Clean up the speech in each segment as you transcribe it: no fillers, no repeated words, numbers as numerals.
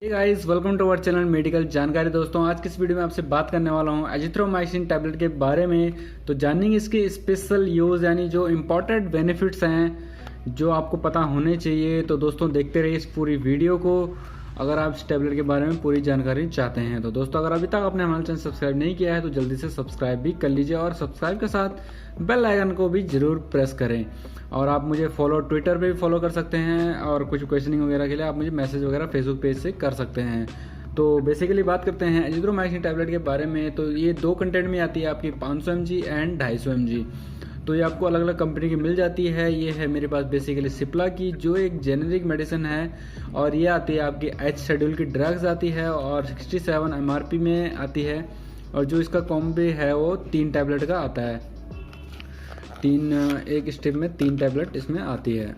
Hey guys, welcome to our channel medical जानकारी। दोस्तों, आज की इस वीडियो में आपसे बात करने वाला हूं एजिथ्रोमाइसिन टैबलेट के बारे में। तो जानेंगे इसके स्पेशल यूज यानी जो इम्पोर्टेंट बेनिफिट्स हैं जो आपको पता होने चाहिए। तो दोस्तों, देखते रहिए इस पूरी वीडियो को अगर आप इस टैबलेट के बारे में पूरी जानकारी चाहते हैं। तो दोस्तों, अगर अभी तक आपने हमारा चैनल सब्सक्राइब नहीं किया है तो जल्दी से सब्सक्राइब भी कर लीजिए और सब्सक्राइब के साथ बेल आइकन को भी जरूर प्रेस करें। और आप मुझे फॉलो ट्विटर पे भी फॉलो कर सकते हैं और कुछ क्वेश्चनिंग वगैरह के लिए आप मुझे मैसेज वगैरह फेसबुक पेज से कर सकते हैं। तो बेसिकली बात करते हैं एजिथ्रोमाइसिन टैबलेट के बारे में। तो ये दो कंटेंट में आती है आपकी 500 mg एंड 250 mg। तो ये आपको अलग अलग कंपनी की मिल जाती है। ये है मेरे पास बेसिकली सिप्ला की, जो एक जेनेरिक मेडिसिन है, और ये आती है आपकी एच शेड्यूल की ड्रग्स आती है और 67 MRP में आती है। और जो इसका कॉम्बो है वो 3 टैबलेट का आता है। एक स्टेप में 3 टैबलेट इसमें आती है।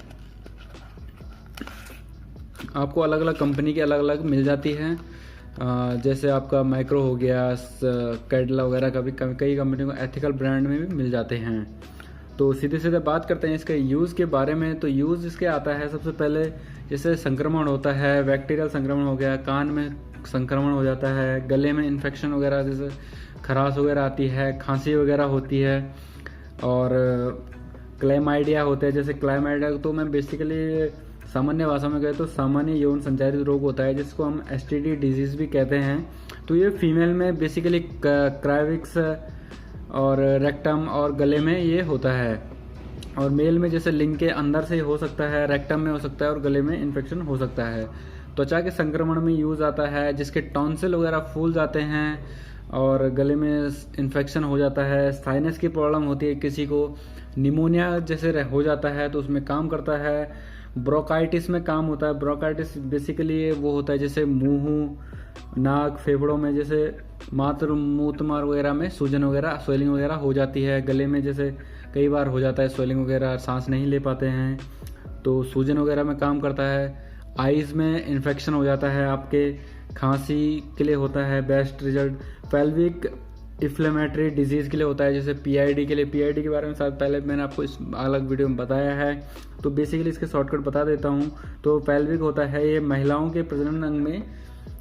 आपको अलग अलग कंपनी की अलग अलग मिल जाती है। जैसे आपका माइक्रो हो गया, कैडला वगैरह का भी कई कंपनियों को एथिकल ब्रांड में भी मिल जाते हैं। तो सीधे सीधे बात करते हैं इसके यूज़ के बारे में। तो यूज़ इसके आता है सबसे पहले, जैसे संक्रमण होता है, बैक्टीरियल संक्रमण हो गया, कान में संक्रमण हो जाता है, गले में इन्फेक्शन वगैरह जैसे खराश वगैरह आती है, खांसी वगैरह होती है, और क्लेमाइडिया होते हैं। जैसे क्लेमाइडिया तो मैं बेसिकली सामान्य भाषा में कहें तो सामान्य यौन संचारित रोग होता है, जिसको हम STD डिजीज़ भी कहते हैं। तो ये फीमेल में बेसिकली क्राइविक्स और रेक्टम और गले में ये होता है, और मेल में जैसे लिंग के अंदर से हो सकता है, रेक्टम में हो सकता है और गले में इन्फेक्शन हो सकता है। त्वचा के संक्रमण में यूज़ आता है, जिसके टॉन्सिल वगैरह फूल जाते हैं और गले में इन्फेक्शन हो जाता है। साइनस की प्रॉब्लम होती है, किसी को निमोनिया जैसे हो जाता है तो उसमें काम करता है। ब्रोंकाइटिस में काम होता है। ब्रोंकाइटिस बेसिकली वो होता है जैसे मुंह, नाक, फेफड़ों में जैसे मूत्रमार्ग वगैरह में सूजन वगैरह, स्वेलिंग वगैरह हो जाती है। गले में जैसे कई बार हो जाता है स्वेलिंग वगैरह, सांस नहीं ले पाते हैं तो सूजन वगैरह में काम करता है। आईज में इन्फेक्शन हो जाता है आपके, खांसी के लिए होता है best result. Pelvic inflammatory disease के लिए होता है, जैसे PID के लिए। PID के बारे में शायद पहले मैंने आपको इस अलग वीडियो में बताया है, तो बेसिकली इसके शॉर्टकट बता देता हूँ। तो पेल्विक होता है, ये महिलाओं के प्रजनन अंग में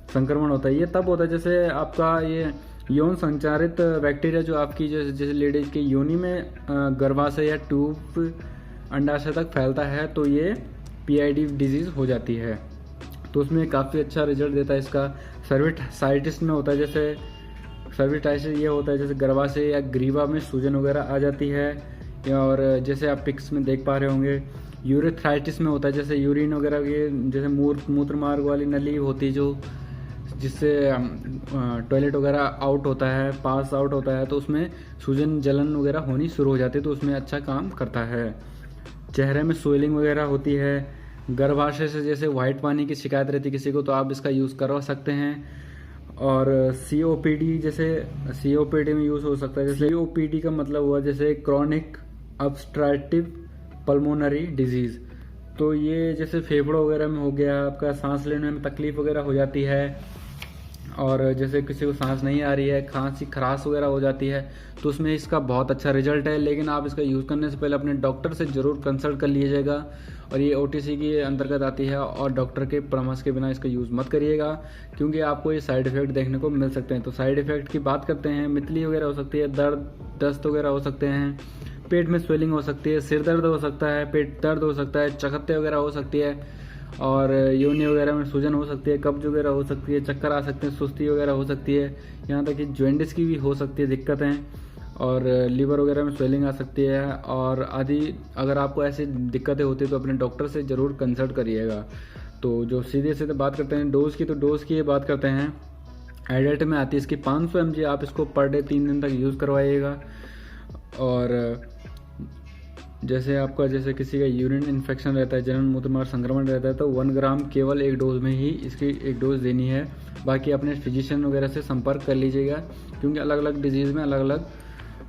संक्रमण होता है। ये तब होता है जैसे आपका ये यौन संचारित बैक्टीरिया जो आपकी जैसे लेडीज के योनि में गर्भाशय या ट्यूब अंडाशय तक फैलता है, तो ये PID डिजीज़ हो जाती है। तो उसमें काफ़ी अच्छा रिजल्ट देता है इसका। सर्विटाइटिस में होता है, जैसे सर्विटाइटिस ये होता है जैसे गर्भाशय या ग्रीवा में सूजन वगैरह आ जाती है, और जैसे आप पिक्स में देख पा रहे होंगे। यूरेथ्राइटिस में होता है, जैसे यूरिन वगैरह की जैसे मूत्र मार्ग वाली नली होती है जो जिससे टॉयलेट वगैरह आउट होता है, पास आउट होता है, तो उसमें सूजन जलन वगैरह होनी शुरू हो जाती है, तो उसमें अच्छा काम करता है। चेहरे में स्वेलिंग वगैरह होती है, गर्भाशय से जैसे वाइट पानी की शिकायत रहती है किसी को, तो आप इसका यूज़ करवा सकते हैं। और COPD, जैसे COPD में यूज़ हो सकता है। जैसे COPD का मतलब हुआ जैसे क्रॉनिक ऑब्स्ट्रक्टिव पल्मोनरी डिजीज़। तो ये जैसे फेफड़ों वगैरह में हो गया, आपका सांस लेने में तकलीफ वगैरह हो जाती है, और जैसे किसी को सांस नहीं आ रही है, खांसी खराश वगैरह हो जाती है, तो उसमें इसका बहुत अच्छा रिजल्ट है। लेकिन आप इसका यूज़ करने से पहले अपने डॉक्टर से ज़रूर कंसल्ट कर लीजिएगा, और ये OTC के अंतर्गत आती है, और डॉक्टर के परामर्श के बिना इसका यूज़ मत करिएगा, क्योंकि आपको ये साइड इफ़ेक्ट देखने को मिल सकते हैं। तो साइड इफ़ेक्ट की बात करते हैं, मितली वगैरह हो सकती है, दर्द दस्त वगैरह हो सकते हैं, पेट में स्वेलिंग हो सकती है, सिर दर्द हो सकता है, पेट दर्द हो सकता है, चकत्ते वगैरह हो सकती है, और योनि वगैरह में सूजन हो सकती है, कब्ज वगैरह हो सकती है, चक्कर आ सकते हैं, सुस्ती वगैरह हो सकती है, यहाँ तक कि जॉइंटिस की भी हो सकती है दिक्कतें, और लीवर वगैरह में स्वेलिंग आ सकती है, और आदि। अगर आपको ऐसी दिक्कतें होती है तो अपने डॉक्टर से ज़रूर कंसल्ट करिएगा। तो जो सीधे सीधे बात करते हैं डोज की, तो डोज की ये बात करते हैं। एडल्ट में आती है इसकी 500 mg, आप इसको पर डे 3 दिन तक यूज़ करवाइएगा। और जैसे आपका जैसे किसी का यूरिन इन्फेक्शन रहता है, जनन मूत्रमार्ग संक्रमण रहता है, तो 1 ग्राम केवल एक डोज में ही इसकी एक डोज देनी है। बाकी अपने फिजिशियन वगैरह से संपर्क कर लीजिएगा, क्योंकि अलग अलग डिजीज़ में अलग अलग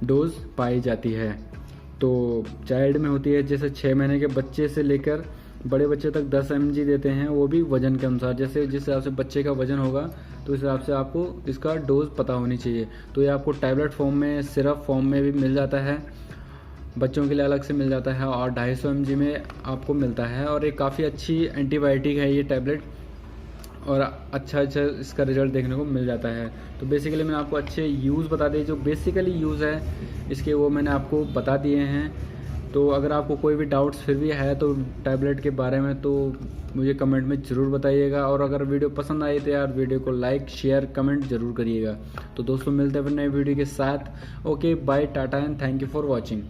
डोज पाई जाती है। तो चाइल्ड में होती है, जैसे 6 महीने के बच्चे से लेकर बड़े बच्चे तक 10 mg देते हैं, वो भी वजन के अनुसार। जैसे जिस हिसाब से बच्चे का वजन होगा तो इस हिसाब से आपको इसका डोज पता होनी चाहिए। तो ये आपको टैबलेट फॉर्म में, सिरप फॉर्म में भी मिल जाता है, बच्चों के लिए अलग से मिल जाता है, और 250 mg में आपको मिलता है। और ये काफ़ी अच्छी एंटीबायोटिक है ये टैबलेट, और अच्छा इसका रिजल्ट देखने को मिल जाता है। तो बेसिकली मैंने आपको अच्छे यूज़ बता दिए, जो बेसिकली यूज़ है इसके वो मैंने आपको बता दिए हैं। तो अगर आपको कोई भी डाउट्स फिर भी है तो टैबलेट के बारे में, तो मुझे कमेंट में ज़रूर बताइएगा। और अगर वीडियो पसंद आई तो यार वीडियो को लाइक शेयर कमेंट ज़रूर करिएगा। तो दोस्तों मिलते हैं फिर नए वीडियो के साथ। Okay bye, tata and thank you for watching.